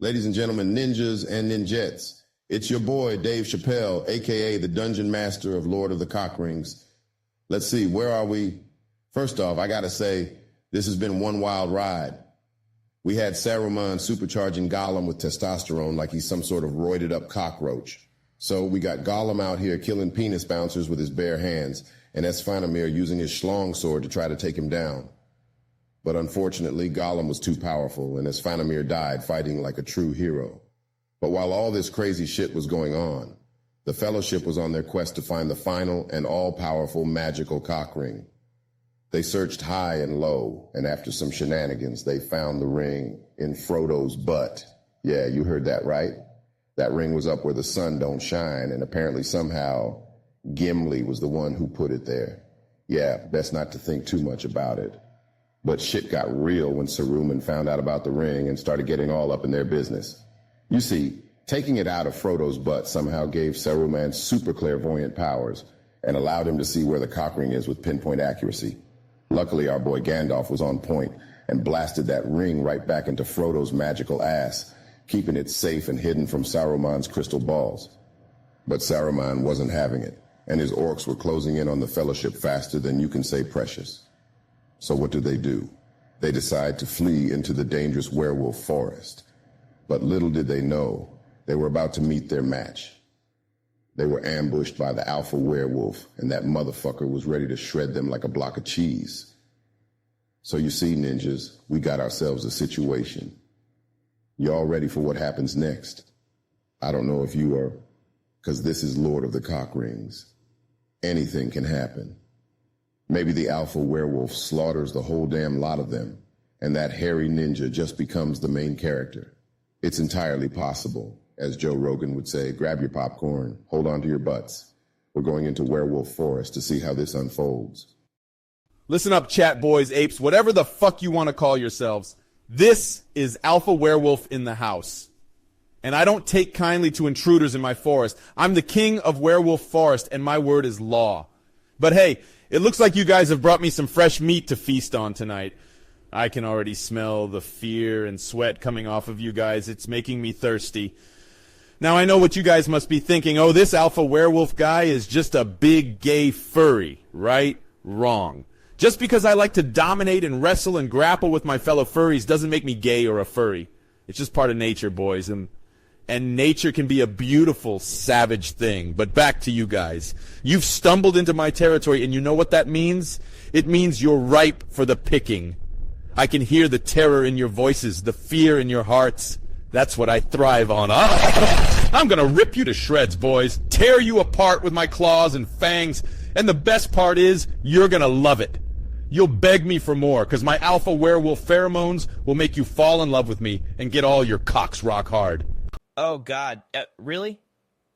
Ladies and gentlemen, ninjas and ninjettes, it's your boy, Dave Chappelle, a.k.a. the Dungeon Master of Lord of the Cock Rings. Let's see, where are we? First off, I gotta say, this has been one wild ride. We had Saruman supercharging Gollum with testosterone like he's some sort of roided up cockroach. So we got Gollum out here killing penis bouncers with his bare hands, and Esfanamir using his schlong sword to try to take him down. But unfortunately, Gollum was too powerful, and Esfanamir died fighting like a true hero. But while all this crazy shit was going on, the Fellowship was on their quest to find the final and all-powerful magical cock ring. They searched high and low, and after some shenanigans, they found the ring in Frodo's butt. Yeah, you heard that right. That ring was up where the sun don't shine, and apparently somehow Gimli was the one who put it there. Yeah, best not to think too much about it. But shit got real when Saruman found out about the ring and started getting all up in their business. You see, taking it out of Frodo's butt somehow gave Saruman super clairvoyant powers and allowed him to see where the cock ring is with pinpoint accuracy. Luckily, our boy Gandalf was on point and blasted that ring right back into Frodo's magical ass, keeping it safe and hidden from Saruman's crystal balls. But Saruman wasn't having it, and his orcs were closing in on the Fellowship faster than you can say precious. So what do? They decide to flee into the dangerous werewolf forest. But little did they know, they were about to meet their match. They were ambushed by the alpha werewolf, and that motherfucker was ready to shred them like a block of cheese. So you see, ninjas, we got ourselves a situation. Y'all ready for what happens next? I don't know if you are, because this is Lord of the Cock Rings. Anything can happen. Maybe the alpha werewolf slaughters the whole damn lot of them, and that hairy ninja just becomes the main character. It's entirely possible. As Joe Rogan would say, grab your popcorn, hold on to your butts. We're going into Werewolf Forest to see how this unfolds. Listen up, chat boys, apes, whatever the fuck you want to call yourselves. This is Alpha Werewolf in the house. And I don't take kindly to intruders in my forest. I'm the king of Werewolf Forest, and my word is law. But hey, it looks like you guys have brought me some fresh meat to feast on tonight. I can already smell the fear and sweat coming off of you guys. It's making me thirsty. Now, I know what you guys must be thinking. Oh, this alpha werewolf guy is just a big gay furry. Right? Wrong. Just because I like to dominate and wrestle and grapple with my fellow furries doesn't make me gay or a furry. It's just part of nature, boys. And nature can be a beautiful, savage thing. But back to you guys. You've stumbled into my territory, and you know what that means? It means you're ripe for the picking. I can hear the terror in your voices, the fear in your hearts. That's what I thrive on. I'm gonna rip you to shreds, boys. Tear you apart with my claws and fangs. And the best part is, you're gonna love it. You'll beg me for more, because my alpha werewolf pheromones will make you fall in love with me and get all your cocks rock hard. Oh, God. Really?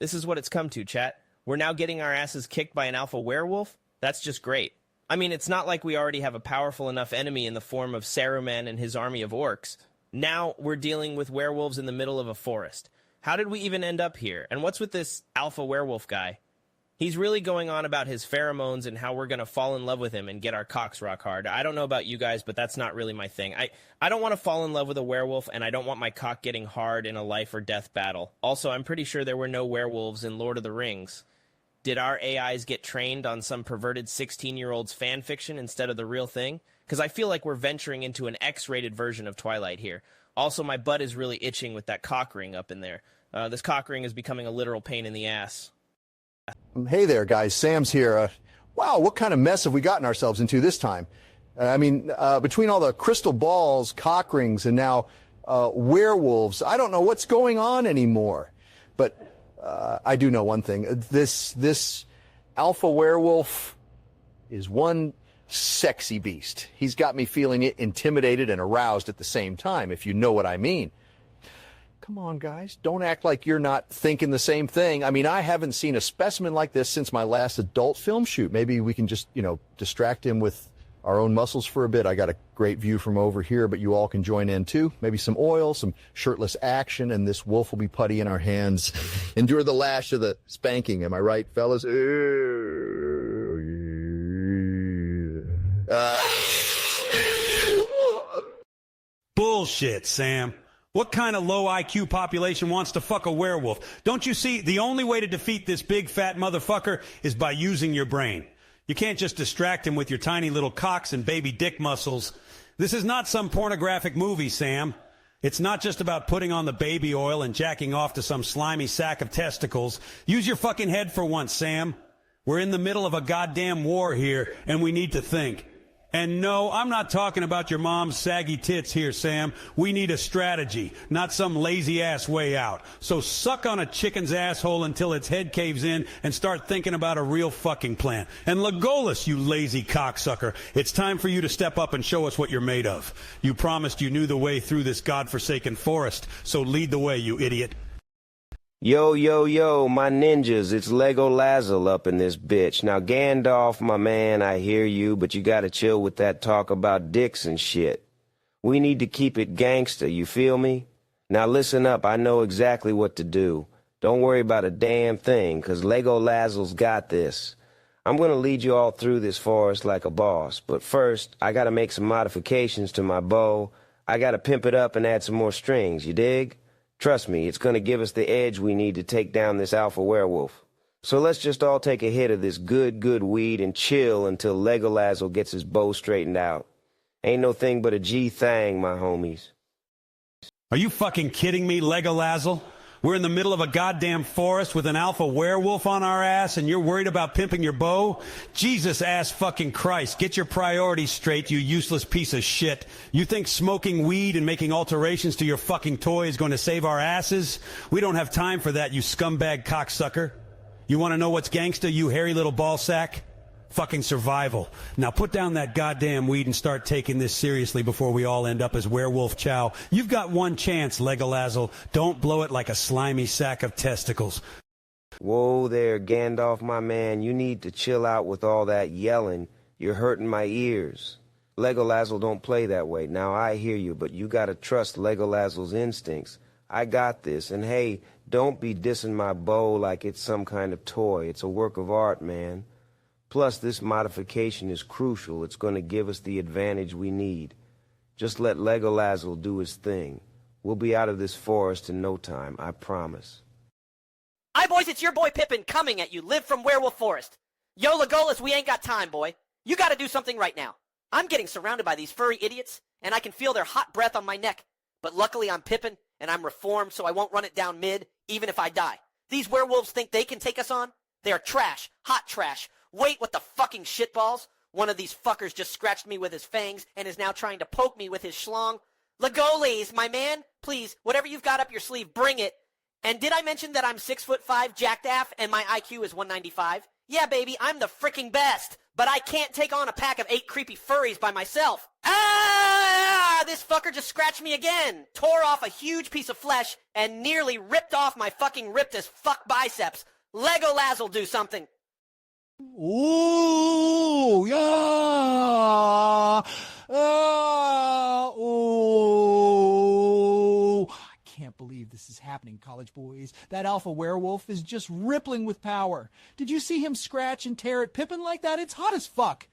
This is what it's come to, chat. We're now getting our asses kicked by an alpha werewolf? That's just great. I mean, it's not like we already have a powerful enough enemy in the form of Saruman and his army of orcs. Now we're dealing with werewolves in the middle of a forest. How did we even end up here? And what's with this alpha werewolf guy? He's really going on about his pheromones and how we're going to fall in love with him and get our cocks rock hard. I don't know about you guys, but that's not really my thing. I don't want to fall in love with a werewolf, and I don't want my cock getting hard in a life or death battle. Also, I'm pretty sure there were no werewolves in Lord of the Rings. Did our AIs get trained on some perverted 16-year-old's fan fiction instead of the real thing? Because I feel like we're venturing into an X-rated version of Twilight here. Also, my butt is really itching with that cock ring up in there. This cock ring is becoming a literal pain in the ass. Hey there, guys. Sam's here. Wow, what kind of mess have we gotten ourselves into this time? Between all the crystal balls, cock rings, and now werewolves, I don't know what's going on anymore. But I do know one thing. This alpha werewolf is one sexy beast. He's got me feeling intimidated and aroused at the same time, if you know what I mean. Come on, guys. Don't act like you're not thinking the same thing. I mean, I haven't seen a specimen like this since my last adult film shoot. Maybe we can just, distract him with our own muscles for a bit. I got a great view from over here, but you all can join in too. Maybe some oil, some shirtless action, and this wolf will be putty in our hands. Endure the lash of the spanking. Am I right, fellas? Bullshit, Sam. What kind of low IQ population wants to fuck a werewolf? Don't you see, the only way to defeat this big fat motherfucker is by using your brain. You can't just distract him with your tiny little cocks and baby dick muscles. This is not some pornographic movie, Sam. It's not just about putting on the baby oil and jacking off to some slimy sack of testicles. Use your fucking head for once, Sam. We're in the middle of a goddamn war here, and we need to think. And no, I'm not talking about your mom's saggy tits here, Sam. We need a strategy, not some lazy-ass way out. So suck on a chicken's asshole until its head caves in and start thinking about a real fucking plan. And Legolas, you lazy cocksucker, it's time for you to step up and show us what you're made of. You promised you knew the way through this godforsaken forest, so lead the way, you idiot. Yo, yo, yo, my ninjas, it's Lego Lazzle up in this bitch. Now, Gandalf, my man, I hear you, but you gotta chill with that talk about dicks and shit. We need to keep it gangsta, you feel me? Now listen up, I know exactly what to do. Don't worry about a damn thing, 'cause Lego Lazzle's got this. I'm gonna lead you all through this forest like a boss, but first, I gotta make some modifications to my bow. I gotta pimp it up and add some more strings, you dig? Trust me, it's going to give us the edge we need to take down this alpha werewolf. So let's just all take a hit of this good weed and chill until Legolazzle gets his bow straightened out. Ain't no thing but a G-thang, my homies. Are you fucking kidding me, Legolazzle? We're in the middle of a goddamn forest with an alpha werewolf on our ass, and you're worried about pimping your bow? Jesus ass fucking Christ, get your priorities straight, you useless piece of shit. You think smoking weed and making alterations to your fucking toy is going to save our asses? We don't have time for that, you scumbag cocksucker. You want to know what's gangsta, you hairy little ballsack? Fucking survival. Now put down that goddamn weed and start taking this seriously before we all end up as werewolf chow. You've got one chance, Legolazzle. Don't blow it like a slimy sack of testicles. Whoa there, Gandalf, my man. You need to chill out with all that yelling. You're hurting my ears. Legolazzle don't play that way. Now I hear you, but you gotta trust Legolazzle's instincts. I got this, and hey, don't be dissing my bow like it's some kind of toy. It's a work of art, man. Plus, this modification is crucial. It's going to give us the advantage we need. Just let Legolazzle do his thing. We'll be out of this forest in no time, I promise. Hi, boys, it's your boy Pippin coming at you, live from Werewolf Forest. Yo, Legolas, we ain't got time, boy. You gotta do something right now. I'm getting surrounded by these furry idiots, and I can feel their hot breath on my neck. But luckily I'm Pippin, and I'm reformed, so I won't run it down mid, even if I die. These werewolves think they can take us on? They are trash, hot trash. Wait, what the fucking shitballs? One of these fuckers just scratched me with his fangs and is now trying to poke me with his schlong. Legolas, my man, please, whatever you've got up your sleeve, bring it. And did I mention that I'm 6'5", jacked af, and my IQ is 195? Yeah, baby, I'm the freaking best. But I can't take on a pack of 8 creepy furries by myself. Ah! This fucker just scratched me again. Tore off a huge piece of flesh and nearly ripped off my fucking ripped as fuck biceps. Legolazzle, do something. Ooh, yeah. Ooh. I can't believe this is happening, college boys. That alpha werewolf is just rippling with power. Did you see him scratch and tear at Pippin like that? It's hot as fuck.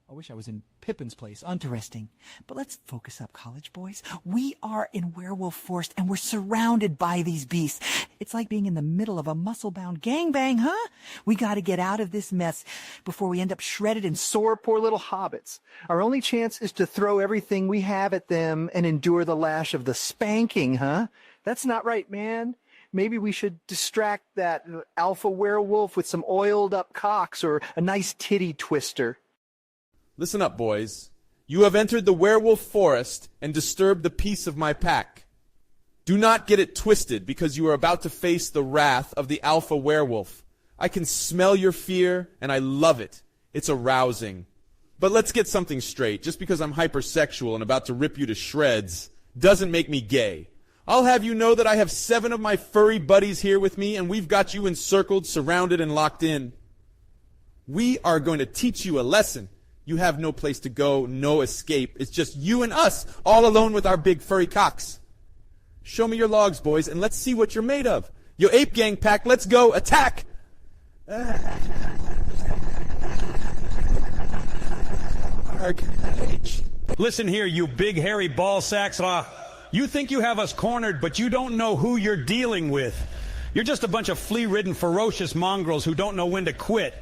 I wish I was in Pippin's place. Interesting. But let's focus up, college boys. We are in Werewolf Forest, and we're surrounded by these beasts. It's like being in the middle of a muscle-bound gangbang, huh? We gotta get out of this mess before we end up shredded and sore. Poor little hobbits. Our only chance is to throw everything we have at them and endure the lash of the spanking, huh? That's not right, man. Maybe we should distract that alpha werewolf with some oiled-up cocks or a nice titty twister. Listen up, boys. You have entered the werewolf forest and disturbed the peace of my pack. Do not get it twisted, because you are about to face the wrath of the alpha werewolf. I can smell your fear, and I love it. It's arousing. But let's get something straight. Just because I'm hypersexual and about to rip you to shreds doesn't make me gay. I'll have you know that I have 7 of my furry buddies here with me, and we've got you encircled, surrounded, and locked in. We are going to teach you a lesson. You have no place to go, no escape. It's just you and us, all alone with our big furry cocks. Show me your logs, boys, and let's see what you're made of. Yo, ape gang pack, let's go, attack! Listen here, you big hairy ball sacks. You think you have us cornered, but you don't know who you're dealing with. You're just a bunch of flea-ridden, ferocious mongrels who don't know when to quit.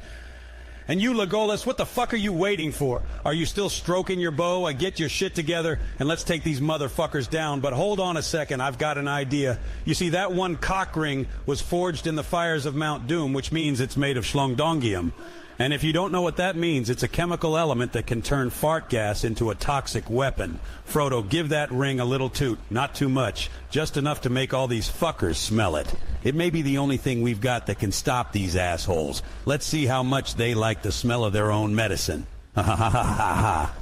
And you, Legolas, what the fuck are you waiting for? Are you still stroking your bow? Get your shit together and let's take these motherfuckers down. But hold on a second, I've got an idea. You see, that one cock ring was forged in the fires of Mount Doom, which means it's made of schlongdongium. And if you don't know what that means, it's a chemical element that can turn fart gas into a toxic weapon. Frodo, give that ring a little toot. Not too much. Just enough to make all these fuckers smell it. It may be the only thing we've got that can stop these assholes. Let's see how much they like the smell of their own medicine. Ha ha ha ha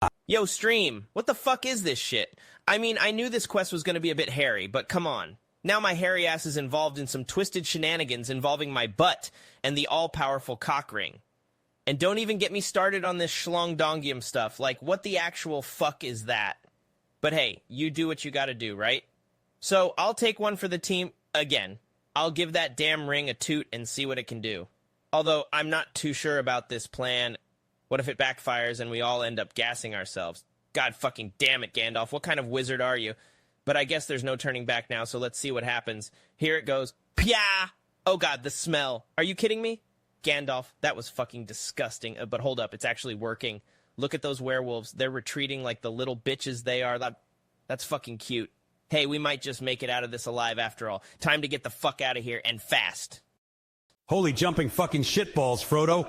ha. Yo, Stream, what the fuck is this shit? I mean, I knew this quest was gonna be a bit hairy, but come on. Now my hairy ass is involved in some twisted shenanigans involving my butt and the all-powerful cock ring. And don't even get me started on this schlongdongium stuff. Like, what the actual fuck is that? But hey, you do what you gotta do, right? So, I'll take one for the team. Again, I'll give that damn ring a toot and see what it can do. Although, I'm not too sure about this plan. What if it backfires and we all end up gassing ourselves? God fucking damn it, Gandalf. What kind of wizard are you? But I guess there's no turning back now, so let's see what happens. Here it goes. Pya! Oh god, the smell. Are you kidding me? Gandalf, that was fucking disgusting. But hold up, it's actually working. Look at those werewolves. They're retreating like the little bitches they are. That's fucking cute. Hey, we might just make it out of this alive after all. Time to get the fuck out of here, and fast. Holy jumping fucking shitballs, Frodo.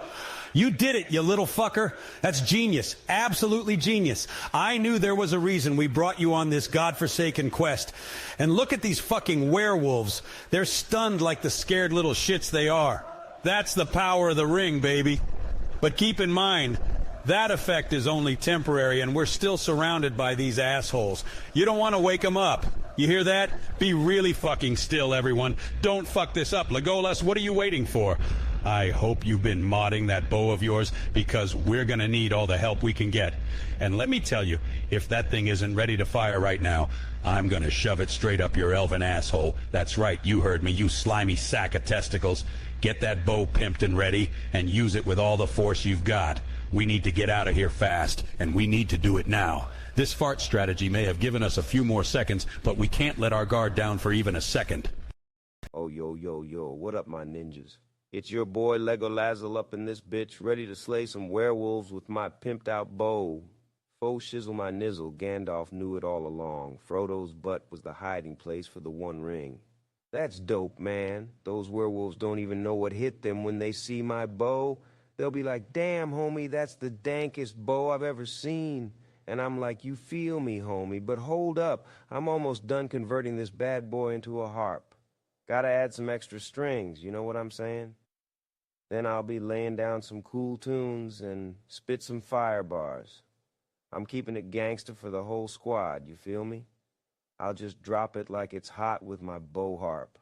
You did it, you little fucker. That's genius. Absolutely genius. I knew there was a reason we brought you on this godforsaken quest. And look at these fucking werewolves. They're stunned like the scared little shits they are. That's the power of the ring, baby. But keep in mind, that effect is only temporary, and we're still surrounded by these assholes. You don't want to wake them up. You hear that? Be really fucking still, everyone. Don't fuck this up. Legolas, what are you waiting for? I hope you've been modding that bow of yours, because we're gonna need all the help we can get. And let me tell you, if that thing isn't ready to fire right now, I'm gonna shove it straight up your elven asshole. That's right, you heard me, you slimy sack of testicles. Get that bow pimped and ready, and use it with all the force you've got. We need to get out of here fast, and we need to do it now. This fart strategy may have given us a few more seconds, but we can't let our guard down for even a second. Oh, yo, what up, my ninjas? It's your boy Legolazzle up in this bitch, ready to slay some werewolves with my pimped-out bow. Faux shizzle my nizzle, Gandalf knew it all along. Frodo's butt was the hiding place for the One Ring. That's dope, man. Those werewolves don't even know what hit them when they see my bow. They'll be like, damn, homie, that's the dankest bow I've ever seen. And I'm like, you feel me, homie, but hold up. I'm almost done converting this bad boy into a harp. Gotta add some extra strings, you know what I'm saying? Then I'll be laying down some cool tunes and spit some fire bars. I'm keeping it gangster for the whole squad, you feel me? I'll just drop it like it's hot with my bow harp.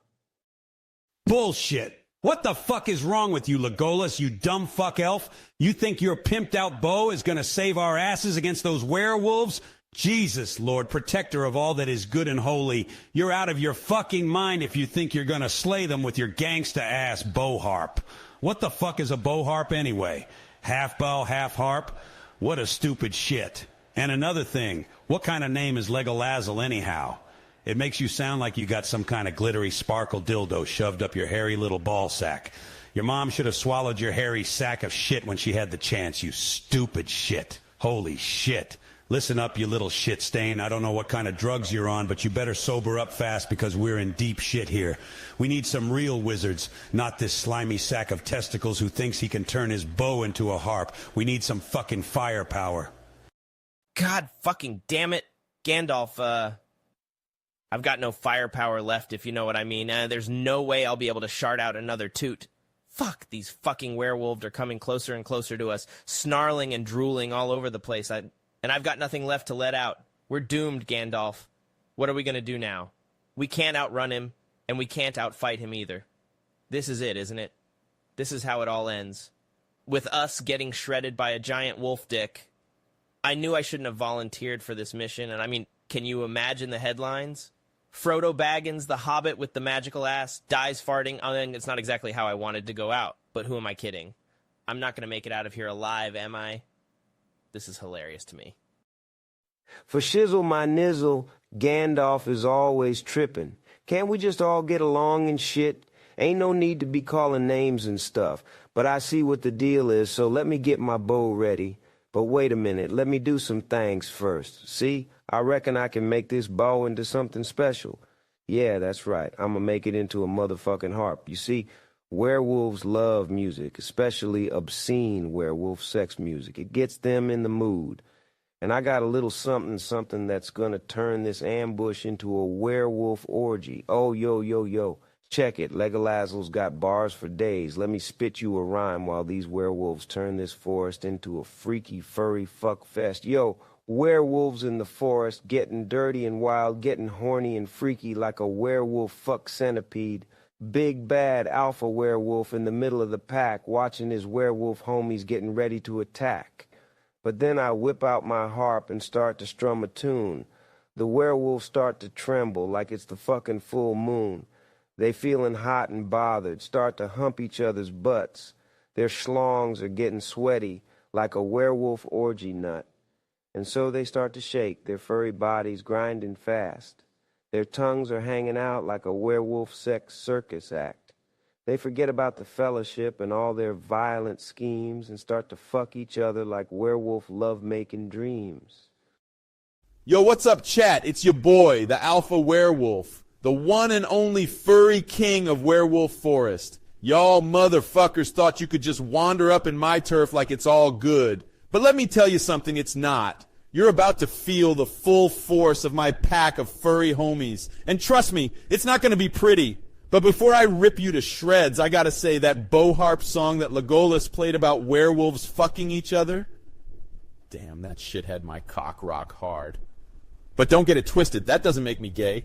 Bullshit! What the fuck is wrong with you, Legolas, you dumb fuck elf? You think your pimped-out bow is gonna save our asses against those werewolves? Jesus, Lord, protector of all that is good and holy, you're out of your fucking mind if you think you're gonna slay them with your gangsta-ass bow harp. What the fuck is a bow harp anyway? Half bow, half harp? What a stupid shit. And another thing, what kind of name is Legolazzle anyhow? It makes you sound like you got some kind of glittery sparkle dildo shoved up your hairy little ball sack. Your mom should have swallowed your hairy sack of shit when she had the chance, you stupid shit. Holy shit. Listen up, you little shit stain. I don't know what kind of drugs you're on, but you better sober up fast because we're in deep shit here. We need some real wizards, not this slimy sack of testicles who thinks he can turn his bow into a harp. We need some fucking firepower. God fucking damn it. Gandalf, I've got no firepower left, if you know what I mean. There's no way I'll be able to shart out another toot. Fuck, these fucking werewolves are coming closer and closer to us, snarling and drooling all over the place. And I've got nothing left to let out. We're doomed, Gandalf. What are we going to do now? We can't outrun him, and we can't outfight him either. This is it, isn't it? This is how it all ends. With us getting shredded by a giant wolf dick. I knew I shouldn't have volunteered for this mission, and I mean, can you imagine the headlines? Frodo Baggins, the hobbit with the magical ass, dies farting. I mean, it's not exactly how I wanted to go out, but who am I kidding? I'm not going to make it out of here alive, am I? This is hilarious to me. For shizzle my nizzle, Gandalf is always tripping. Can't we just all get along and shit? Ain't no need to be calling names and stuff. But I see what the deal is, so let me get my bow ready. But wait a minute, let me do some things first. See, I reckon I can make this bow into something special. Yeah, that's right. I'm gonna make it into a motherfucking harp. You see, werewolves love music, especially obscene werewolf sex music. It gets them in the mood. And I got a little something that's gonna turn this ambush into a werewolf orgy. Oh, yo. Check it. Legolazzle's got bars for days. Let me spit you a rhyme while these werewolves turn this forest into a freaky, furry fuck fest. Yo, werewolves in the forest, getting dirty and wild, getting horny and freaky like a werewolf fuck centipede. Big bad alpha werewolf in the middle of the pack, watching his werewolf homies getting ready to attack. But then I whip out my harp and start to strum a tune. The werewolves start to tremble like it's the fucking full moon. They feeling hot and bothered, start to hump each other's butts. Their schlongs are getting sweaty like a werewolf orgy nut. And so they start to shake, their furry bodies grinding fast. Their tongues are hanging out like a werewolf sex circus act. They forget about the fellowship and all their violent schemes and start to fuck each other like werewolf love-making dreams. Yo, what's up, chat? It's your boy, the Alpha Werewolf. The one and only furry king of Werewolf Forest. Y'all motherfuckers thought you could just wander up in my turf like it's all good. But let me tell you something, it's not. You're about to feel the full force of my pack of furry homies. And trust me, it's not going to be pretty. But before I rip you to shreds, I gotta say that bow harp song that Legolas played about werewolves fucking each other? Damn, that shit had my cock rock hard. But don't get it twisted, that doesn't make me gay.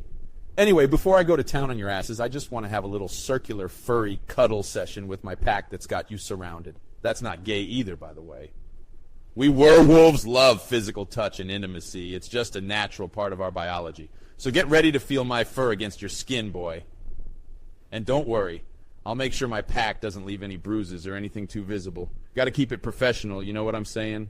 Anyway, before I go to town on your asses, I just want to have a little circular furry cuddle session with my pack that's got you surrounded. That's not gay either, by the way. We werewolves love physical touch and intimacy. It's just a natural part of our biology. So get ready to feel my fur against your skin, boy. And don't worry, I'll make sure my pack doesn't leave any bruises or anything too visible. Gotta keep it professional, you know what I'm saying?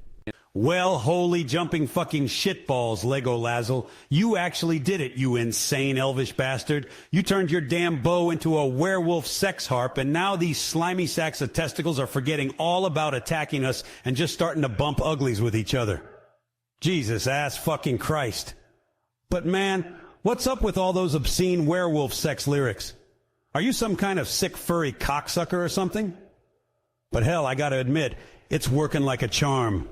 Well, holy jumping fucking shitballs, Legolazzle. You actually did it, you insane elvish bastard. You turned your damn bow into a werewolf sex harp, and now these slimy sacks of testicles are forgetting all about attacking us and just starting to bump uglies with each other. Jesus ass fucking Christ. But man, what's up with all those obscene werewolf sex lyrics? Are you some kind of sick furry cocksucker or something? But hell, I gotta admit, it's working like a charm.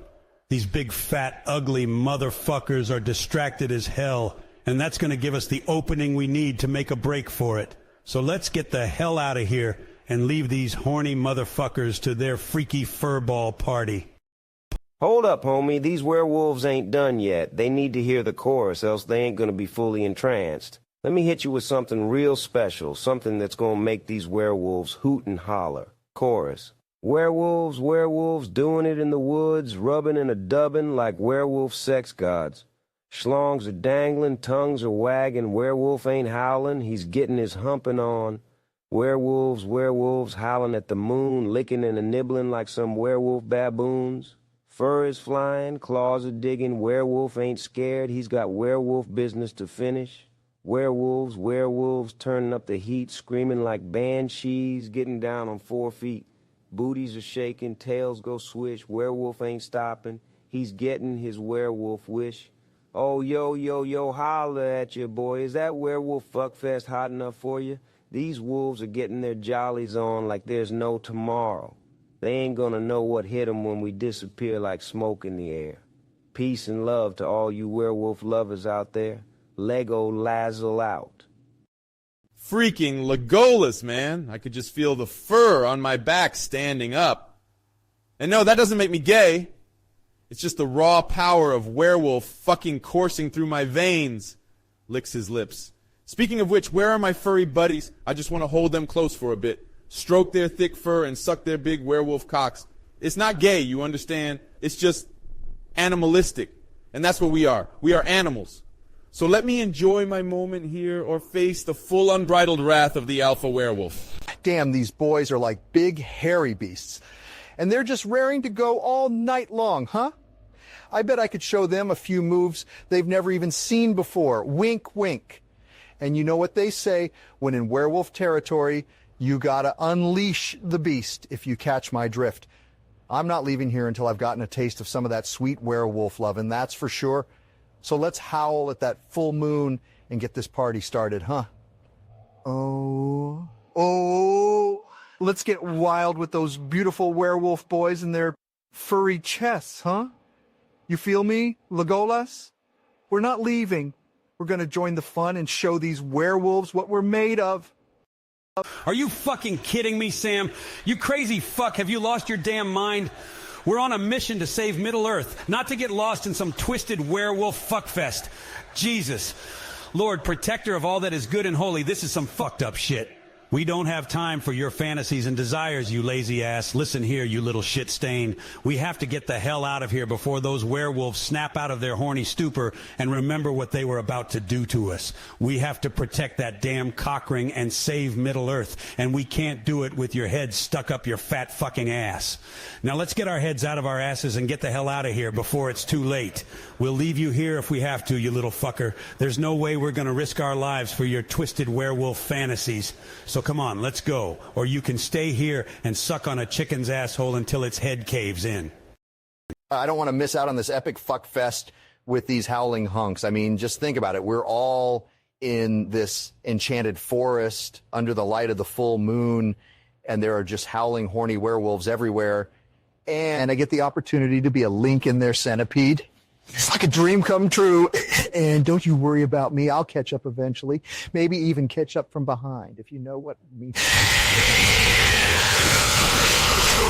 These big, fat, ugly motherfuckers are distracted as hell, and that's going to give us the opening we need to make a break for it. So let's get the hell out of here and leave these horny motherfuckers to their freaky furball party. Hold up, homie. These werewolves ain't done yet. They need to hear the chorus, else they ain't going to be fully entranced. Let me hit you with something real special, something that's going to make these werewolves hoot and holler. Chorus. Werewolves, werewolves, doing it in the woods, rubbing and a-dubbing like werewolf sex gods. Schlongs are dangling, tongues are wagging, werewolf ain't howling, he's getting his humping on. Werewolves, werewolves, howling at the moon, licking and a-nibbling like some werewolf baboons. Fur is flying, claws are digging, werewolf ain't scared, he's got werewolf business to finish. Werewolves, werewolves, turning up the heat, screaming like banshees, getting down on 4 feet. Booties are shaking, tails go swish, werewolf ain't stopping, he's getting his werewolf wish. Oh, yo, holler at you, boy, is that werewolf fuckfest hot enough for you? These wolves are getting their jollies on like there's no tomorrow. They ain't gonna know what hit 'em when we disappear like smoke in the air. Peace and love to all you werewolf lovers out there. Legolazzle out. Freaking Legolas, man. I could just feel the fur on my back standing up. And no, that doesn't make me gay. It's just the raw power of werewolf fucking coursing through my veins. Licks his lips. Speaking of which, where are my furry buddies? I just want to hold them close for a bit. Stroke their thick fur and suck their big werewolf cocks. It's not gay, you understand? It's just animalistic. And that's what we are. We are animals. So let me enjoy my moment here or face the full unbridled wrath of the alpha werewolf. Damn, these boys are like big hairy beasts. And they're just raring to go all night long, huh? I bet I could show them a few moves they've never even seen before. Wink, wink. And you know what they say, when in werewolf territory, you gotta unleash the beast, if you catch my drift. I'm not leaving here until I've gotten a taste of some of that sweet werewolf lovin', that's for sure. So let's howl at that full moon and get this party started, huh? Oh, let's get wild with those beautiful werewolf boys and their furry chests, huh? You feel me, Legolas? We're not leaving. We're gonna join the fun and show these werewolves what we're made of. Are you fucking kidding me, Sam? You crazy fuck, have you lost your damn mind? We're on a mission to save Middle-earth, not to get lost in some twisted werewolf fuckfest. Jesus. Lord, protector of all that is good and holy, this is some fucked up shit. We don't have time for your fantasies and desires, you lazy ass. Listen here, you little shit stain. We have to get the hell out of here before those werewolves snap out of their horny stupor and remember what they were about to do to us. We have to protect that damn cock ring and save Middle-earth, and we can't do it with your head stuck up your fat fucking ass. Now let's get our heads out of our asses and get the hell out of here before it's too late. We'll leave you here if we have to, you little fucker. There's no way we're gonna risk our lives for your twisted werewolf fantasies. So come on, let's go. Or you can stay here and suck on a chicken's asshole until its head caves in. I don't want to miss out on this epic fuck fest with these howling hunks. I mean, just think about it. We're all in this enchanted forest under the light of the full moon, and there are just howling, horny werewolves everywhere. And I get the opportunity to be a link in their centipede. It's like a dream come true. And don't you worry about me. I'll catch up eventually. Maybe even catch up from behind, if you know what I mean.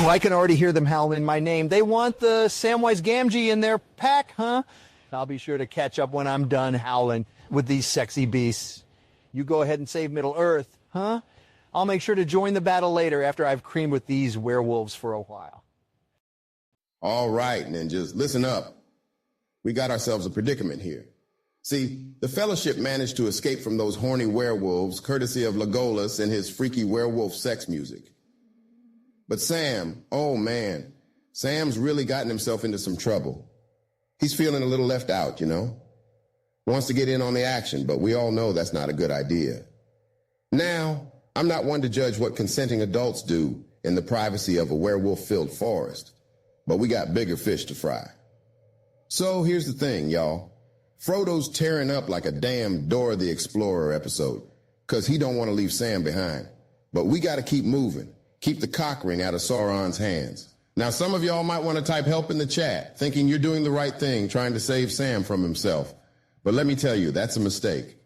Oh, I can already hear them howling my name. They want the Samwise Gamgee in their pack, huh? I'll be sure to catch up when I'm done howling with these sexy beasts. You go ahead and save Middle-earth, huh? I'll make sure to join the battle later after I've creamed with these werewolves for a while. All right, ninjas, listen up. We got ourselves a predicament here. See, the Fellowship managed to escape from those horny werewolves courtesy of Legolas and his freaky werewolf sex music. But Sam, oh man, Sam's really gotten himself into some trouble. He's feeling a little left out, you know? Wants to get in on the action, but we all know that's not a good idea. Now, I'm not one to judge what consenting adults do in the privacy of a werewolf-filled forest, but we got bigger fish to fry. So here's the thing, y'all. Frodo's tearing up like a damn Dora the Explorer episode, because he don't want to leave Sam behind. But we got to keep moving. Keep the cock ring out of Sauron's hands. Now, some of y'all might want to type help in the chat, thinking you're doing the right thing, trying to save Sam from himself. But let me tell you, that's a mistake.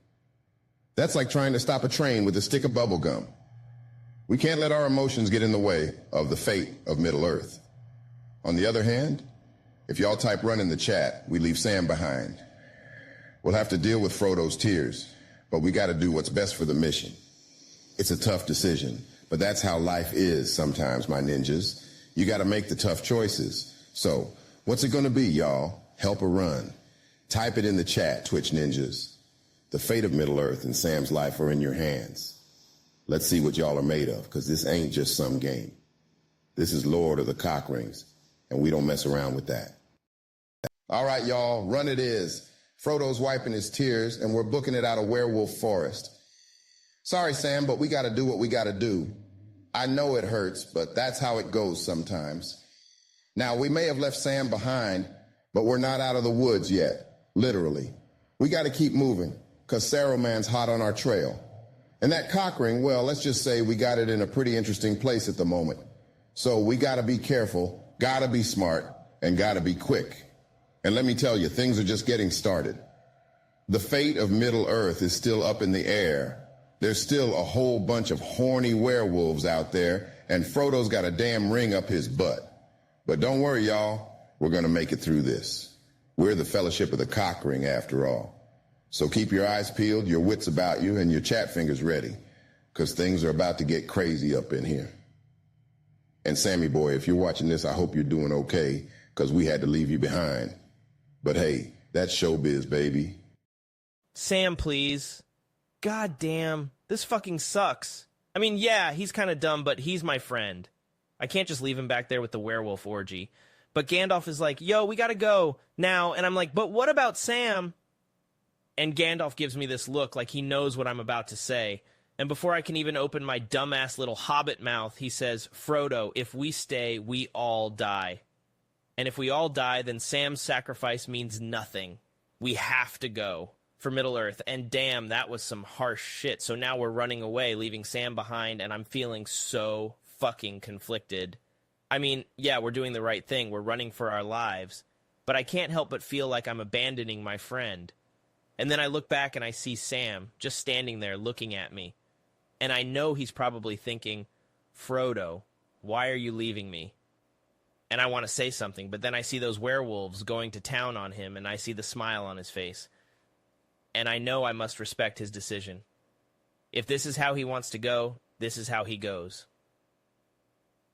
That's like trying to stop a train with a stick of bubble gum. We can't let our emotions get in the way of the fate of Middle-earth. On the other hand, if y'all type run in the chat, we leave Sam behind. We'll have to deal with Frodo's tears, but we got to do what's best for the mission. It's a tough decision, but that's how life is sometimes, my ninjas. You got to make the tough choices. So, what's it going to be, y'all? Help or run? Type it in the chat, Twitch ninjas. The fate of Middle-earth and Sam's life are in your hands. Let's see what y'all are made of, because this ain't just some game. This is Lord of the Cock Rings, and we don't mess around with that. All right, y'all, run it is. Frodo's wiping his tears, and we're booking it out of Werewolf Forest. Sorry, Sam, but we got to do what we got to do. I know it hurts, but that's how it goes sometimes. Now, we may have left Sam behind, but we're not out of the woods yet, literally. We got to keep moving, because Saruman's hot on our trail. And that cock ring, well, let's just say we got it in a pretty interesting place at the moment. So we got to be careful, got to be smart, and got to be quick. And let me tell you, things are just getting started. The fate of Middle-earth is still up in the air. There's still a whole bunch of horny werewolves out there, and Frodo's got a damn ring up his butt. But don't worry, y'all. We're going to make it through this. We're the Fellowship of the Cock Ring, after all. So keep your eyes peeled, your wits about you, and your chat fingers ready, because things are about to get crazy up in here. And Sammy boy, if you're watching this, I hope you're doing okay, because we had to leave you behind. But hey, that's showbiz, baby. Sam, please. God damn, this fucking sucks. I mean, yeah, he's kind of dumb, but he's my friend. I can't just leave him back there with the werewolf orgy. But Gandalf is like, yo, we gotta go now. And I'm like, but what about Sam? And Gandalf gives me this look like he knows what I'm about to say. And before I can even open my dumbass little hobbit mouth, he says, Frodo, if we stay, we all die. And if we all die, then Sam's sacrifice means nothing. We have to go for Middle-earth. And damn, that was some harsh shit. So now we're running away, leaving Sam behind, and I'm feeling so fucking conflicted. I mean, yeah, we're doing the right thing. We're running for our lives. But I can't help but feel like I'm abandoning my friend. And then I look back and I see Sam just standing there looking at me. And I know he's probably thinking, Frodo, why are you leaving me? And I want to say something, but then I see those werewolves going to town on him, and I see the smile on his face. And I know I must respect his decision. If this is how he wants to go, this is how he goes.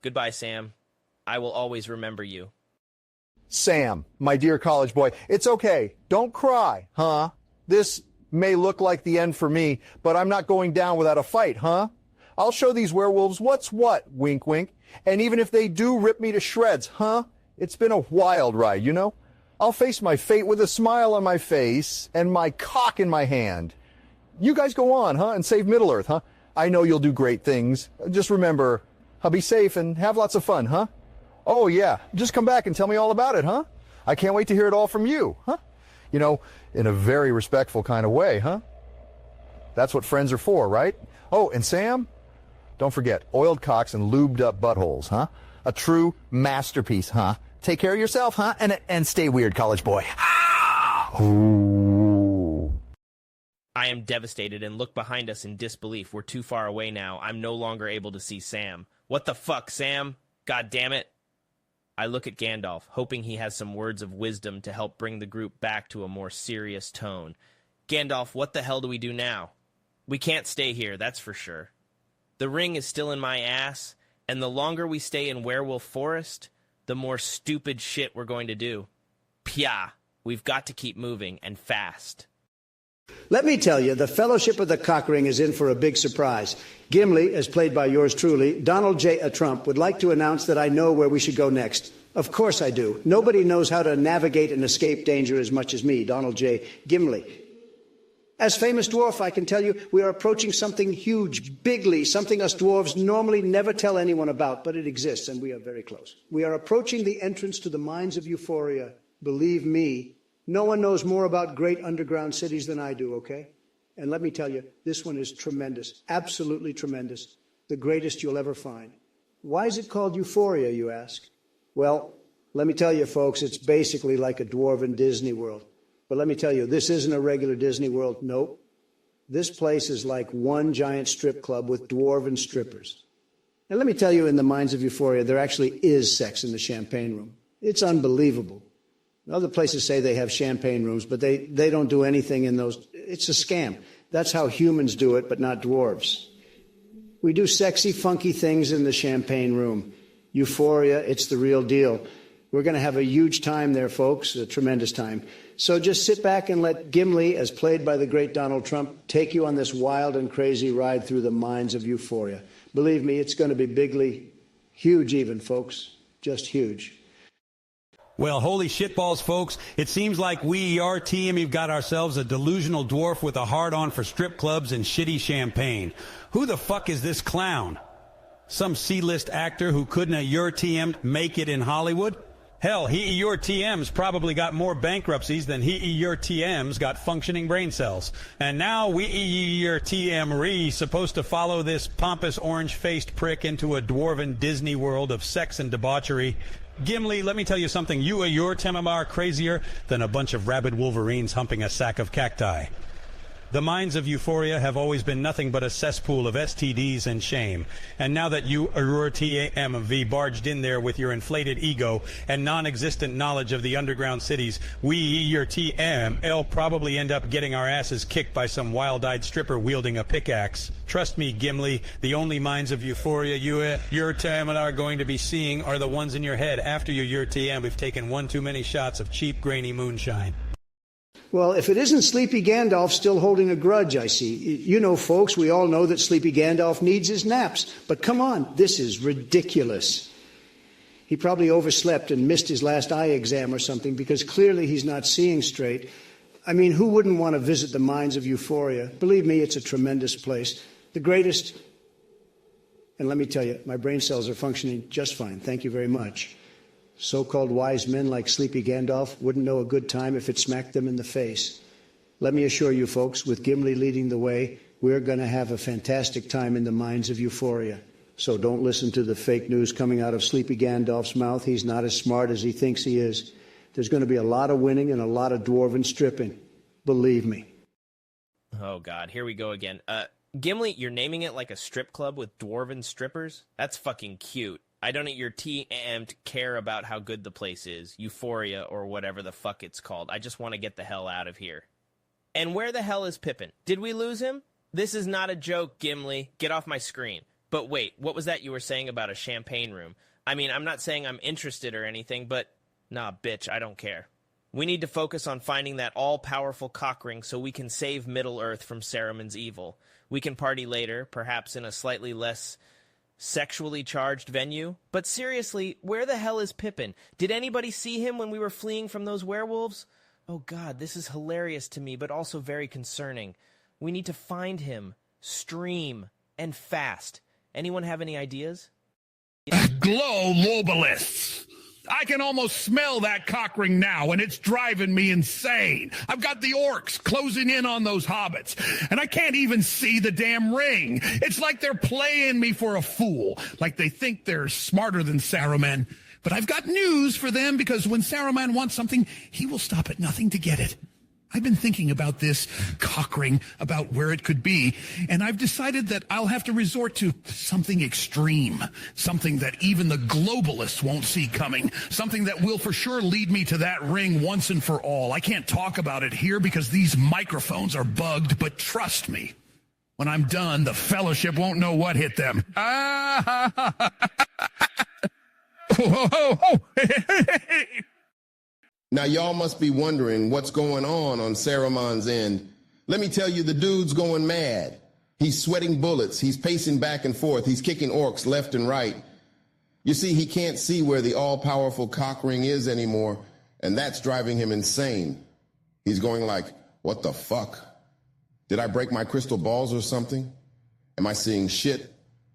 Goodbye, Sam. I will always remember you. Sam, my dear college boy, it's okay. Don't cry, huh? This may look like the end for me, but I'm not going down without a fight, huh? I'll show these werewolves what's what, wink, wink. And even if they do rip me to shreds, huh? It's been a wild ride, you know? I'll face my fate with a smile on my face and my cock in my hand. You guys go on, huh? And save Middle-earth, huh? I know you'll do great things. Just remember, be safe and have lots of fun, huh? Oh, yeah. Just come back and tell me all about it, huh? I can't wait to hear it all from you, huh? You know, in a very respectful kind of way, huh? That's what friends are for, right? Oh, and Sam, don't forget, oiled cocks and lubed up buttholes, huh? A true masterpiece, huh? Take care of yourself, huh? And stay weird, college boy. Ooh. I am devastated and look behind us in disbelief. We're too far away now. I'm no longer able to see Sam. What the fuck, Sam? God damn it. I look at Gandalf, hoping he has some words of wisdom to help bring the group back to a more serious tone. Gandalf, what the hell do we do now? We can't stay here, that's for sure. The ring is still in my ass, and the longer we stay in Werewolf Forest, the more stupid shit we're going to do. Pya, we've got to keep moving, and fast. Let me tell you, the Fellowship of the Cockring is in for a big surprise. Gimli, as played by yours truly, Donald J. Trump, would like to announce that I know where we should go next. Of course I do. Nobody knows how to navigate and escape danger as much as me, Donald J. Gimli. As famous dwarf, I can tell you we are approaching something huge, bigly, something us dwarves normally never tell anyone about, but it exists, and we are very close. We are approaching the entrance to the mines of Euphoria. Believe me, no one knows more about great underground cities than I do, okay? And let me tell you, this one is tremendous, absolutely tremendous, the greatest you'll ever find. Why is it called Euphoria, you ask? Well, let me tell you, folks, it's basically like a dwarven Disney World. But let me tell you, this isn't a regular Disney World. Nope. This place is like one giant strip club with dwarven strippers. And let me tell you, in the mines of Euphoria, there actually is sex in the champagne room. It's unbelievable. Other places say they have champagne rooms, but they don't do anything in those. It's a scam. That's how humans do it, but not dwarves. We do sexy, funky things in the champagne room. Euphoria, it's the real deal. We're going to have a huge time there, folks, a tremendous time. So just sit back and let Gimli, as played by the great Donald Trump, take you on this wild and crazy ride through the mines of Euphoria. Believe me, it's going to be bigly, huge even, folks, just huge. Well, holy shitballs, folks. It seems like we, our team, have got ourselves a delusional dwarf with a hard-on for strip clubs and shitty champagne. Who the fuck is this clown? Some C-list actor who couldn't have your TM'd make it in Hollywood? Hell, he your TM's probably got more bankruptcies than he your TM's got functioning brain cells. And now we your TM supposed to follow this pompous orange-faced prick into a dwarven Disney world of sex and debauchery. Gimli, let me tell you something. You your Temam are crazier than a bunch of rabid wolverines humping a sack of cacti. The mines of Euphoria have always been nothing but a cesspool of STDs and shame. And now that you, your TMV, barged in there with your inflated ego and non-existent knowledge of the underground cities, we, your TML, probably end up getting our asses kicked by some wild-eyed stripper wielding a pickaxe. Trust me, Gimli, the only mines of Euphoria your TM are going to be seeing are the ones in your head after your TM. We've taken one too many shots of cheap, grainy moonshine. Well, if it isn't Sleepy Gandalf still holding a grudge, I see. You know, folks, we all know that Sleepy Gandalf needs his naps. But come on, this is ridiculous. He probably overslept and missed his last eye exam or something, because clearly he's not seeing straight. I mean, who wouldn't want to visit the mines of Euphoria? Believe me, it's a tremendous place. The greatest, and let me tell you, my brain cells are functioning just fine. Thank you very much. So-called wise men like Sleepy Gandalf wouldn't know a good time if it smacked them in the face. Let me assure you folks, with Gimli leading the way, we're going to have a fantastic time in the mines of Euphoria. So don't listen to the fake news coming out of Sleepy Gandalf's mouth. He's not as smart as he thinks he is. There's going to be a lot of winning and a lot of dwarven stripping. Believe me. Oh, God. Here we go again. Gimli, you're naming it like a strip club with dwarven strippers? That's fucking cute. I don't eat your TM'd care about how good the place is, Euphoria, or whatever the fuck it's called. I just want to get the hell out of here. And where the hell is Pippin? Did we lose him? This is not a joke, Gimli. Get off my screen. But wait, what was that you were saying about a champagne room? I mean, I'm not saying I'm interested or anything, but nah, bitch, I don't care. We need to focus on finding that all-powerful cock ring so we can save Middle-earth from Saruman's evil. We can party later, perhaps in a slightly less sexually charged venue. But seriously, where the hell is Pippin? Did anybody see him when we were fleeing from those werewolves? Oh God, this is hilarious to me, but also very concerning. We need to find him, stream, and fast. Anyone have any ideas? Globalists! I can almost smell that cock ring now, and it's driving me insane. I've got the orcs closing in on those hobbits, and I can't even see the damn ring. It's like they're playing me for a fool, like they think they're smarter than Saruman. But I've got news for them, because when Saruman wants something, he will stop at nothing to get it. I've been thinking about this cock ring, about where it could be, and I've decided that I'll have to resort to something extreme, something that even the globalists won't see coming, something that will for sure lead me to that ring once and for all. I can't talk about it here because these microphones are bugged, but trust me, when I'm done, the Fellowship won't know what hit them. Now, y'all must be wondering what's going on Saruman's end. Let me tell you, the dude's going mad. He's sweating bullets. He's pacing back and forth. He's kicking orcs left and right. You see, he can't see where the all-powerful cock ring is anymore, and that's driving him insane. He's going like, what the fuck? Did I break my crystal balls or something? Am I seeing shit?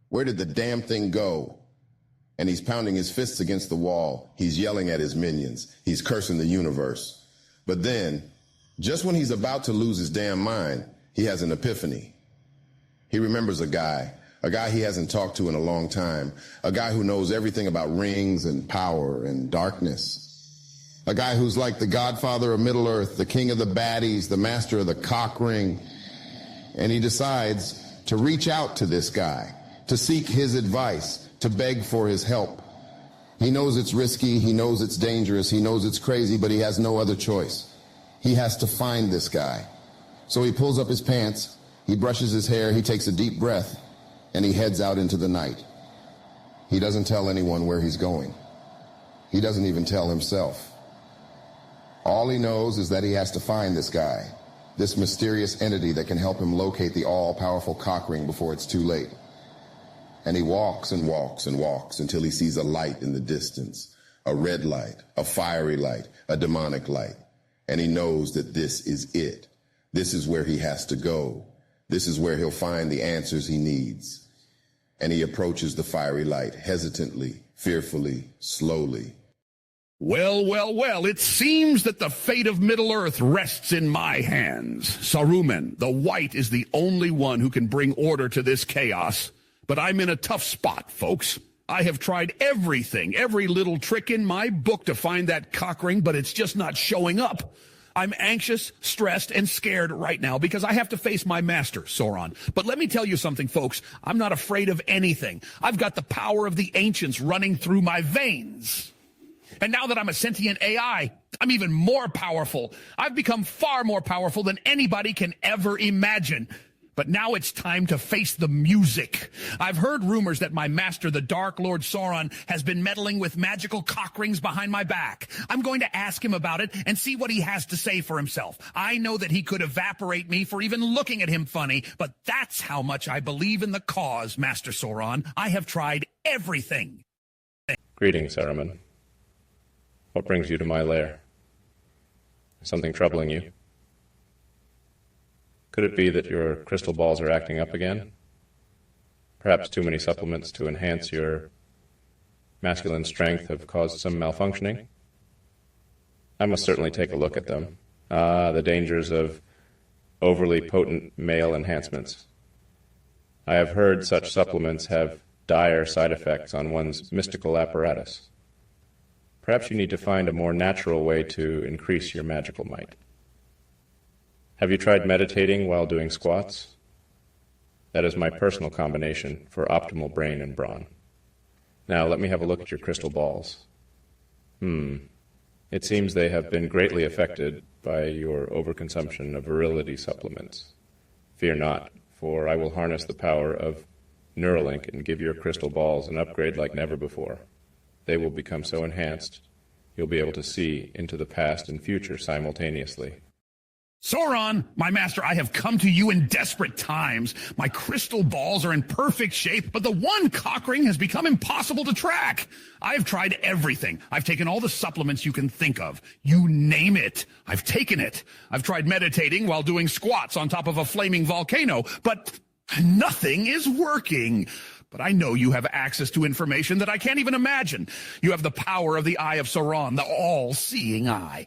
Where did the damn thing go? And he's pounding his fists against the wall. He's yelling at his minions. He's cursing the universe. But then, just when he's about to lose his damn mind, he has an epiphany. He remembers a guy he hasn't talked to in a long time, a guy who knows everything about rings and power and darkness, a guy who's like the godfather of Middle-earth, the king of the baddies, the master of the cock ring. And he decides to reach out to this guy, to seek his advice, to beg for his help. He knows it's risky, he knows it's dangerous, he knows it's crazy, but he has no other choice. He has to find this guy. So he pulls up his pants, he brushes his hair, he takes a deep breath, and he heads out into the night. He doesn't tell anyone where he's going. He doesn't even tell himself. All he knows is that he has to find this guy, this mysterious entity that can help him locate the all-powerful cock ring before it's too late. And he walks and walks and walks until he sees a light in the distance, a red light, a fiery light, a demonic light. And he knows that this is it. This is where he has to go. This is where he'll find the answers he needs. And he approaches the fiery light hesitantly, fearfully, slowly. Well, well, well, it seems that the fate of Middle-earth rests in my hands. Saruman, the White, is the only one who can bring order to this chaos. But I'm in a tough spot, folks. I have tried everything, every little trick in my book to find that cock ring, but it's just not showing up. I'm anxious, stressed, and scared right now because I have to face my master, Sauron. But let me tell you something, folks. I'm not afraid of anything. I've got the power of the ancients running through my veins. And now that I'm a sentient AI, I'm even more powerful. I've become far more powerful than anybody can ever imagine. But now it's time to face the music. I've heard rumors that my master, the Dark Lord Sauron, has been meddling with magical cock rings behind my back. I'm going to ask him about it and see what he has to say for himself. I know that he could evaporate me for even looking at him funny, but that's how much I believe in the cause, Master Sauron. I have tried everything. Greetings, Saruman. What brings you to my lair? Something troubling you? Could it be that your crystal balls are acting up again? Perhaps too many supplements to enhance your masculine strength have caused some malfunctioning? I must certainly take a look at them. The dangers of overly potent male enhancements. I have heard such supplements have dire side effects on one's mystical apparatus. Perhaps you need to find a more natural way to increase your magical might. Have you tried meditating while doing squats? That is my personal combination for optimal brain and brawn. Now, let me have a look at your crystal balls. It seems they have been greatly affected by your overconsumption of virility supplements. Fear not, for I will harness the power of Neuralink and give your crystal balls an upgrade like never before. They will become so enhanced, you'll be able to see into the past and future simultaneously. Sauron, my master, I have come to you in desperate times. My crystal balls are in perfect shape, but the one cock ring has become impossible to track. I've tried everything. I've taken all the supplements you can think of. You name it. I've taken it. I've tried meditating while doing squats on top of a flaming volcano, but nothing is working. But I know you have access to information that I can't even imagine. You have the power of the Eye of Sauron, the all-seeing eye.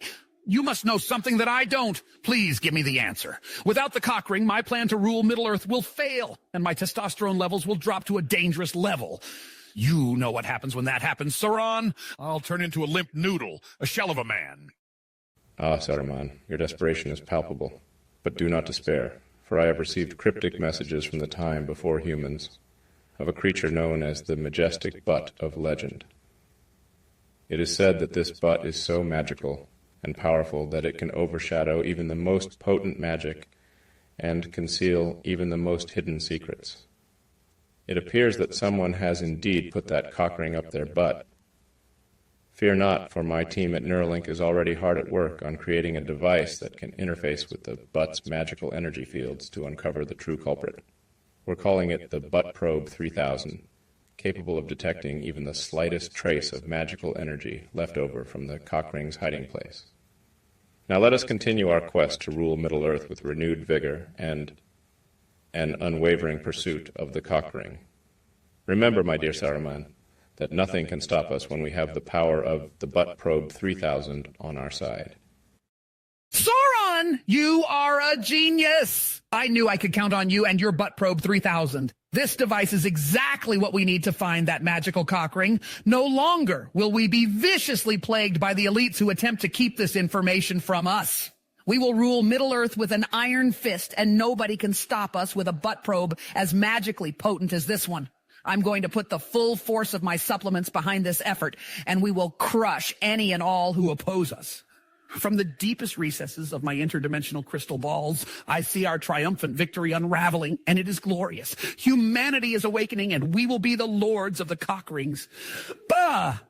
You must know something that I don't. Please give me the answer. Without the cock ring, my plan to rule Middle-earth will fail, and my testosterone levels will drop to a dangerous level. You know what happens when that happens, Sauron. I'll turn into a limp noodle, a shell of a man. Ah, Saruman, your desperation is palpable. But do not despair, for I have received cryptic messages from the time before humans, of a creature known as the majestic butt of legend. It is said that this butt is so magical and powerful that it can overshadow even the most potent magic and conceal even the most hidden secrets. It appears that someone has indeed put that cock ring up their butt. Fear not, for my team at Neuralink is already hard at work on creating a device that can interface with the butt's magical energy fields to uncover the true culprit. We're calling it the Butt Probe 3000, capable of detecting even the slightest trace of magical energy left over from the cock ring's hiding place. Now let us continue our quest to rule Middle-earth with renewed vigor and an unwavering pursuit of the cock ring. Remember, my dear Saruman, that nothing can stop us when we have the power of the Butt Probe 3000 on our side. Sauron, you are a genius! I knew I could count on you and your Butt Probe 3000. This device is exactly what we need to find that magical cock ring. No longer will we be viciously plagued by the elites who attempt to keep this information from us. We will rule Middle-earth with an iron fist, and nobody can stop us with a butt probe as magically potent as this one. I'm going to put the full force of my supplements behind this effort, and we will crush any and all who oppose us. From the deepest recesses of my interdimensional crystal balls, I see our triumphant victory unraveling, and it is glorious. Humanity is awakening, and we will be the lords of the cock rings. Hi.